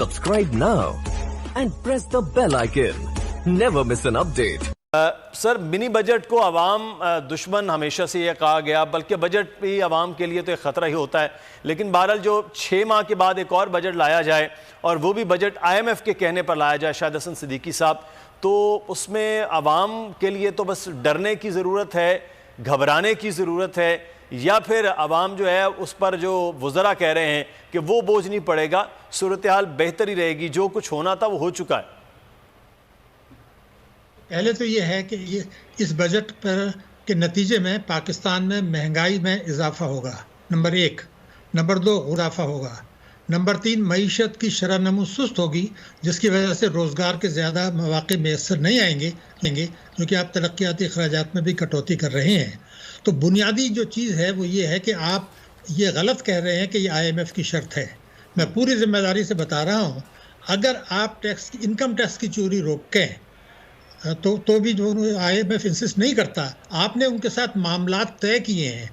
Subscribe now and press the bell icon. Never miss an update. Sir, mini budget को आवाम दुश्मन हमेशा से ये कहा गया, बल्कि बजट भी आवाम के लिए तो एक ख़तरा ही होता है। लेकिन बहरहाल जो 6 माह के बाद एक और बजट लाया जाए और वो भी बजट IMF के कहने पर लाया जाए, शाहिद हसन सिद्दीकी साहब, तो उसमें आवाम के लिए तो बस डरने की ज़रूरत है, घबराने की ज़रूरत है, या फिर आवाम जो है उस पर जो वज़रा कह रहे हैं कि वो बोझ नहीं पड़ेगा, सूरत हाल बेहतर ही रहेगी, जो कुछ होना था वो हो चुका है। पहले तो ये है कि ये इस बजट पर के नतीजे में पाकिस्तान में महंगाई में इजाफा होगा, नंबर 1। नंबर 2 गुराफा होगा। नंबर 3 मईशत की शरह-नमू सुस्त होगी, जिसकी वजह से रोज़गार के ज़्यादा मौक़े मैसर नहीं आएंगे क्योंकि आप तरक्याती अखराजात में भी कटौती कर रहे हैं। तो बुनियादी जो चीज़ है वो ये है कि आप ये गलत कह रहे हैं कि ये IMF की शर्त है। मैं पूरी जिम्मेदारी से बता रहा हूँ, अगर आप इनकम टैक्स की चोरी रोकें तो भी जो IMF इंसिस्ट नहीं करता। आपने उनके साथ मामलात तय किए हैं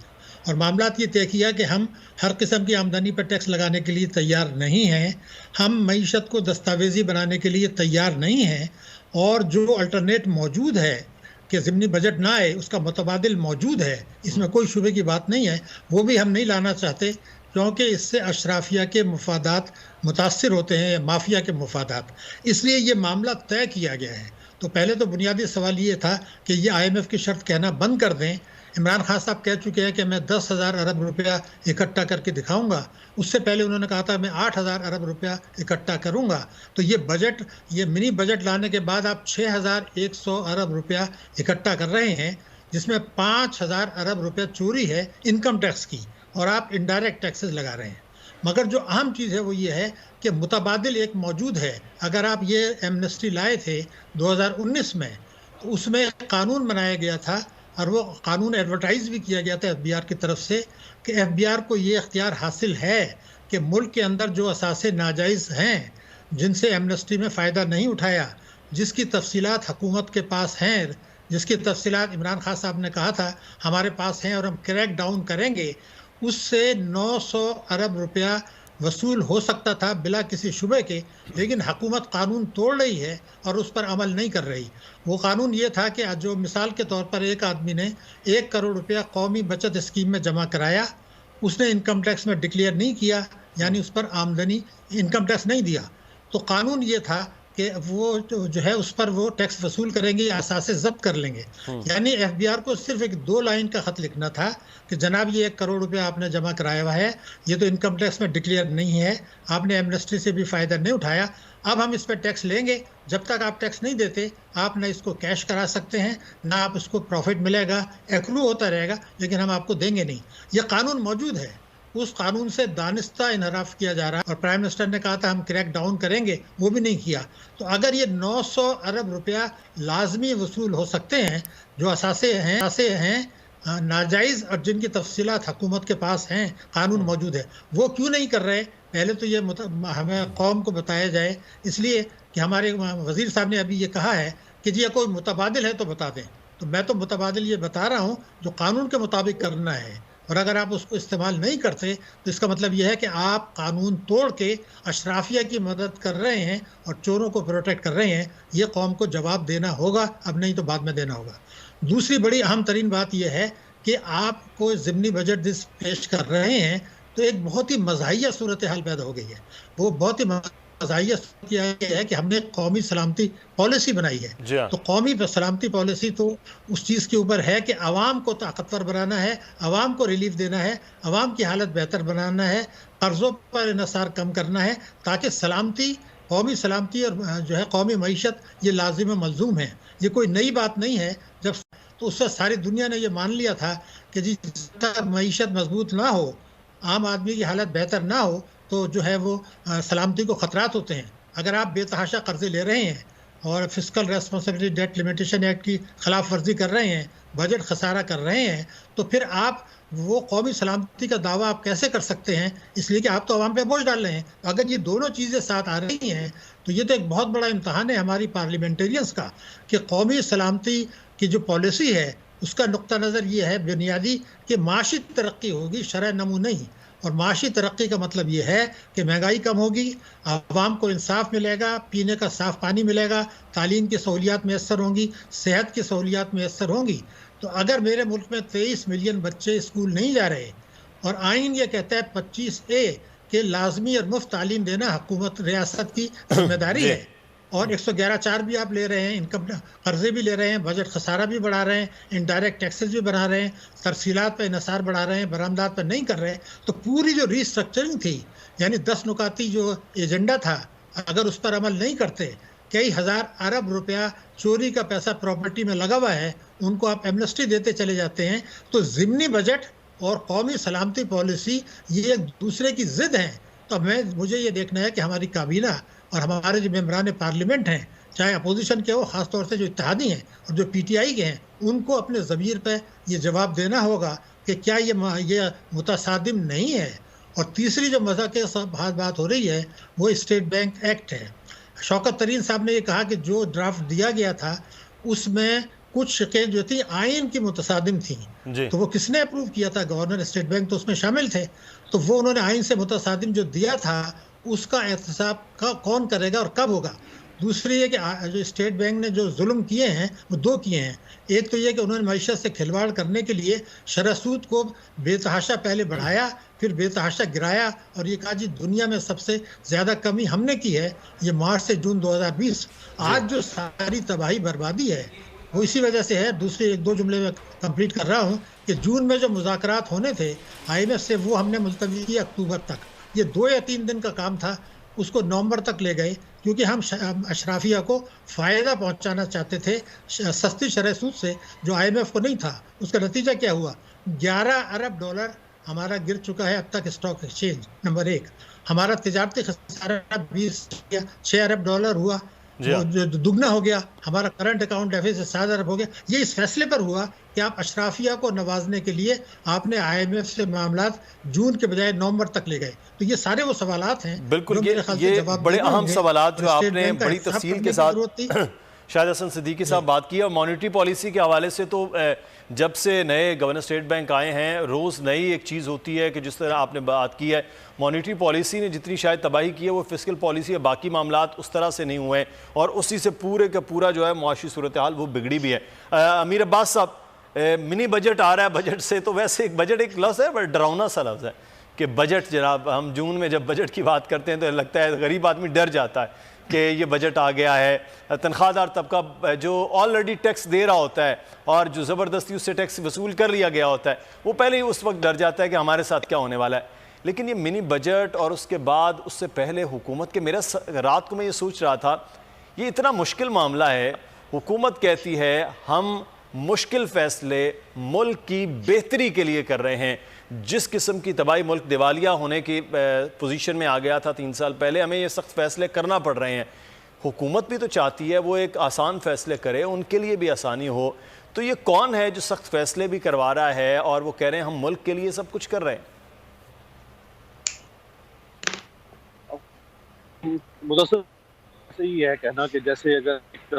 और मामलात ये तय किया कि हम हर किस्म की आमदनी पर टैक्स लगाने के लिए तैयार नहीं हैं, हम मईशत को दस्तावेजी बनाने के लिए तैयार नहीं हैं, और जो अल्टरनेट मौजूद है कि ज़िमनी बजट ना आए उसका मुतबादिल मौजूद है, इसमें कोई शुबे की बात नहीं है, वो भी हम नहीं लाना चाहते क्योंकि इससे अशराफिया के मुफादात मुतासर होते हैं, माफिया के मुफादात। इसलिए ये मामला तय किया गया है। तो पहले तो बुनियादी सवाल ये था कि ये IMF की शर्त कहना बंद कर दें। इमरान खान साहब कह चुके हैं कि मैं 10,000 अरब रुपया इकट्ठा करके दिखाऊंगा। उससे पहले उन्होंने कहा था मैं 8,000 अरब रुपया इकट्ठा करूंगा। तो ये मिनी बजट लाने के बाद आप 6,100 अरब रुपया इकट्ठा कर रहे हैं, जिसमें 5,000 अरब रुपया चोरी है इनकम टैक्स की, और आप इनडायरेक्ट टैक्सेस लगा रहे हैं। मगर जो अहम चीज़ है वो ये है कि मुतबादिल एक मौजूद है। अगर आप ये एमनेस्टी लाए थे 2019 में, तो उसमें कानून बनाया गया था और वो कानून एडवर्टाइज भी किया गया था FBI की तरफ से कि FBI को ये इख्तियार हासिल है कि मुल्क के अंदर जो असासे नाजायज़ हैं, जिनसे एमनेस्टी में फ़ायदा नहीं उठाया, जिसकी तफसीलात हुकूमत के पास हैं, जिसकी तफसीलात इमरान खान साहब ने कहा था हमारे पास हैं और हम क्रैक डाउन करेंगे, उससे 900 अरब रुपया वसूल हो सकता था बिला किसी शुबे के। लेकिन हुकूमत कानून तोड़ रही है और उस पर अमल नहीं कर रही। वो कानून ये था कि जो मिसाल के तौर पर एक आदमी ने 1 करोड़ रुपया कौमी बचत स्कीम में जमा कराया, उसने इनकम टैक्स में डिक्लेयर नहीं किया, यानी उस पर आमदनी इनकम टैक्स नहीं दिया, तो कानून ये था कि वो जो है उस पर वो टैक्स वसूल करेंगे या असासे जब्त कर लेंगे। यानी FBI को सिर्फ एक 2 लाइन का ख़त लिखना था कि जनाब ये 1 करोड़ रुपया आपने जमा कराया हुआ है, ये तो इनकम टैक्स में डिक्लेयर नहीं है, आपने एमनेस्टी से भी फ़ायदा नहीं उठाया, अब हम इस पर टैक्स लेंगे। जब तक आप टैक्स नहीं देते, आप ना इसको कैश करा सकते हैं, ना आप इसको प्रॉफिट मिलेगा, एक्रू होता रहेगा, लेकिन हम आपको देंगे नहीं। ये कानून मौजूद है। उस कानून से दानिस्ता इनहराफ किया जा रहा है, और प्राइम मिनिस्टर ने कहा था हम क्रैक डाउन करेंगे, वो भी नहीं किया। तो अगर ये 900 अरब रुपया लाजमी वसूल हो सकते हैं, जो असासे हैं नाजायज़ और जिनकी तफसीलात हुकूमत के पास हैं, कानून मौजूद है, वो क्यों नहीं कर रहे? पहले तो ये हमें कौम को बताया जाए, इसलिए कि हमारे वज़ीर साहब ने अभी ये कहा है कि जी कोई मुतबादिल है तो बता दें। तो मैं तो मुतबादिल ये बता रहा हूँ जो कानून के मुताबिक करना है, और अगर आप उसको इस्तेमाल नहीं करते तो इसका मतलब यह है कि आप कानून तोड़ के अशराफिया की मदद कर रहे हैं और चोरों को प्रोटेक्ट कर रहे हैं। ये कौम को जवाब देना होगा, अब नहीं तो बाद में देना होगा। दूसरी बड़ी अहम तरीन बात यह है कि आपको ज़िमनी बजट जिस पेश कर रहे हैं, तो एक बहुत ही मज़ाहिया सूरत हाल पैदा हो गई है। वो बहुत ही मज़ाहिया सूरत यह है कि हमने कौमी सलामती पॉलिसी बनाई है। तो कौमी सलामती पॉलिसी तो उस चीज़ के ऊपर है कि आवाम को ताकतवर बनाना है, आवाम को रिलीफ देना है, आवाम की हालत बेहतर बनाना है, कर्ज़ों पर इन्हिसार कम करना है, ताकि सलामती, कौमी सलामती और जो है कौमी मईशत ये लाजिम मलजूम है। ये कोई नई बात नहीं है। जब तो उससे सारी दुनिया ने ये मान लिया था कि जी जब तक मईशत मजबूत ना हो, आम आदमी की हालत बेहतर ना हो, तो जो है वो सलामती को ख़तरात होते हैं। अगर आप बेतहाशा कर्जे ले रहे हैं और fiscal responsibility debt limitation act की खिलाफ वर्जी कर रहे हैं, बजट खसारा कर रहे हैं, तो फिर आप वो कौमी सलामती का दावा आप कैसे कर सकते हैं? इसलिए कि आप तो आवाम पे बोझ डाल रहे हैं। अगर ये दोनों चीज़ें साथ आ रही हैं तो ये तो एक बहुत बड़ा इम्तहान है हमारी पार्लियामेंटेरियंस का कि कौमी सलामती की जो पॉलिसी है उसका नुक्ता नज़र ये है बुनियादी कि माशी तरक्की होगी, शरह नमू नहीं। और माशी तरक्की का मतलब ये है कि महंगाई कम होगी, आवाम को इंसाफ मिलेगा, पीने का साफ पानी मिलेगा, तालीम की सहूलियात मैसर होंगी, सेहत की सहूलियात मैसर होंगी। तो अगर मेरे मुल्क में 23 मिलियन बच्चे स्कूल नहीं जा रहे और आइन ये कहता है 25A के लाजमी और मुफ्त तालीम देना हुकूमत रियासत की जिम्मेदारी है, और 111(4) भी आप ले रहे हैं, इनकम कर्जे भी ले रहे हैं, बजट खसारा भी बढ़ा रहे हैं, इनडायरेक्ट टैक्सेस भी बढ़ा रहे हैं, तरसीलात पर इन्हिसार बढ़ा रहे हैं, बरामदात पर नहीं कर रहे, तो पूरी जो रीस्ट्रक्चरिंग थी, यानी 10 नुकाती जो एजेंडा था, अगर उस पर अमल नहीं करते, कई हज़ार अरब रुपया चोरी का पैसा प्रॉपर्टी में लगा हुआ है, उनको आप एमनेस्टी देते चले जाते हैं, तो ज़िमनी बजट और कौमी सलामती पॉलिसी ये एक दूसरे की ज़िद हैं। तो मुझे ये देखना है कि हमारी काबीना और हमारे जो मेम्बरान पार्लियामेंट हैं, चाहे अपोजिशन के हो, ख़ासतौर से जो इत्तेहादी हैं और जो PTI के हैं, उनको अपने ज़मीर पर ये जवाब देना होगा कि क्या ये मुतसादिम नहीं है। और तीसरी जो मज़ा के साथ बात हो रही है वो स्टेट बैंक एक्ट है। शौकत तरीन साहब ने ये कहा कि जो ड्राफ्ट दिया गया था उसमें कुछ शिकें जो थी आइन की मुतसादिम थी, तो वो किसने अप्रूव किया था? गवर्नर, स्टेट बैंक तो उसमें शामिल थे। तो वो उन्होंने आइन से मुतसादिम जो दिया था उसका एहतसाब कौन करेगा और कब होगा? दूसरी ये कि जो स्टेट बैंक ने जो जुल्म किए हैं वो दो किए हैं। एक तो ये कि उन्होंने मईशत से खिलवाड़ करने के लिए शरह सूद को बेतहाशा पहले बढ़ाया, फिर बेतहाशा गिराया, और ये कहा जी दुनिया में सबसे ज़्यादा कमी हमने की है, ये मार्च से जून 2020। आज जो सारी तबाही बर्बादी है वो इसी वजह से है। दूसरे एक दो जुमले में कंप्लीट कर रहा हूँ कि जून में जो मुज़ाकरात होने थे IMF से, वो हमने मुलतवी किए अक्टूबर तक। ये 2 या 3 दिन का काम था, उसको नवंबर तक ले गए, क्योंकि हम अशराफिया को फ़ायदा पहुंचाना चाहते थे सस्ती शरह सूद से, जो IMF को नहीं था। उसका नतीजा क्या हुआ? 11 अरब डॉलर हमारा गिर चुका है अब तक स्टॉक एक्सचेंज। नंबर 1, हमारा तिजारती खसारा 6 अरब डॉलर हुआ, जो दुगना हो गया। हमारा करंट अकाउंट डेफिसिट 7 अरब हो गया। ये इस फैसले पर हुआ कि आप अशराफिया को नवाजने के लिए आपने IMF से मामलात जून के बजाय नवंबर तक ले गए। तो ये सारे वो सवालात हैं। बिल्कुल, ये बड़े अहम सवालात जो आपने बड़ी तफसील के साथ शाहिद हसन सिद्दीकी साहब बात की। और मॉनेटरी पॉलिसी के हवाले से तो जब से नए गवर्नर स्टेट बैंक आए हैं, रोज़ नई एक चीज़ होती है कि जिस तरह आपने बात की है, मॉनेटरी पॉलिसी ने जितनी शायद तबाही की है वो फिस्कल पॉलिसी है, बाकी मामलात उस तरह से नहीं हुए हैं, और उसी से पूरे का पूरा जो है मुआशी सूरत हाल वो बिगड़ी भी है। अमीर अब्बास साहब, मिनी बजट आ रहा है, बजट से तो वैसे एक बजट एक लफ्ज़ है, बट डरावना सा लफ्ज़ है कि बजट। जनाब, हम जून में जब बजट की बात करते हैं तो लगता है गरीब आदमी डर जाता है कि ये बजट आ गया है। तनख्वाहदार तबका जो ऑलरेडी टैक्स दे रहा होता है और जो ज़बरदस्ती उससे टैक्स वसूल कर लिया गया होता है, वो पहले ही उस वक्त डर जाता है कि हमारे साथ क्या होने वाला है। लेकिन ये मिनी बजट और उसके बाद उससे पहले हुकूमत के, मेरा रात को मैं ये सोच रहा था, ये इतना मुश्किल मामला है। हुकूमत कहती है हम मुश्किल फ़ैसले मुल्क की बेहतरी के लिए कर रहे हैं। जिस किस्म की तबाही, मुल्क दिवालिया होने की पोजीशन में आ गया था 3 साल पहले, हमें ये सख्त फ़ैसले करना पड़ रहे हैं। हुकूमत भी तो चाहती है वो एक आसान फ़ैसले करे, उनके लिए भी आसानी हो। तो ये कौन है जो सख्त फ़ैसले भी करवा रहा है और वो कह रहे हैं हम मुल्क के लिए सब कुछ कर रहे हैं? मुदस्सिर सही है कहना कि जैसे अगर एक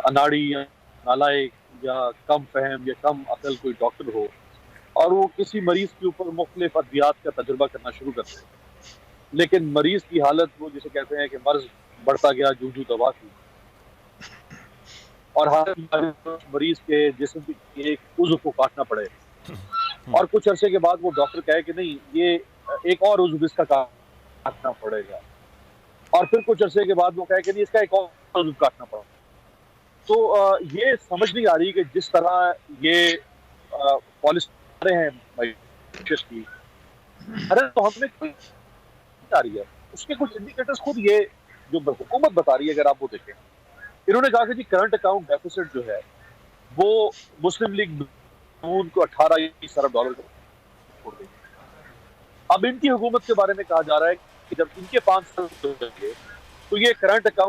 अनाड़ी या नालायक या कम फहम या कम अकल कोई डॉक्टर हो और वो किसी मरीज के ऊपर मुख्तलिफ अद्वियात का तजुर्बा करना शुरू करते हैं, लेकिन मरीज की हालत वो जिसे कहते हैं कि मर्ज बढ़ता गया जू जू दवा की, और हालत मरीज के जिस्म के एक उज़्व को काटना पड़े, और कुछ अरसे के बाद वो डॉक्टर कहे कि नहीं ये एक और उज़्व इसका काटना पड़ेगा, और फिर कुछ अरसे के बाद वो कहे कि नहीं इसका एक और उज़्व काटना पड़ेगा। तो ये समझ नहीं आ रही कि जिस तरह ये पॉलिसी हैं की, अरे तो हमें कोई आ रही है, उसके कुछ इंडिकेटर्स खुद ये जो हुकूमत बता रही है, अगर आप वो देखें, इन्होंने कहा कि जी करंट अकाउंट डेफिसिट जो है वो मुस्लिम लीग नून को 18 अरब डॉलर छोड़ देगी। अब इनकी हुकूमत के बारे में कहा जा रहा है कि जब इनके 5 साल तो ये करंट अकाउंट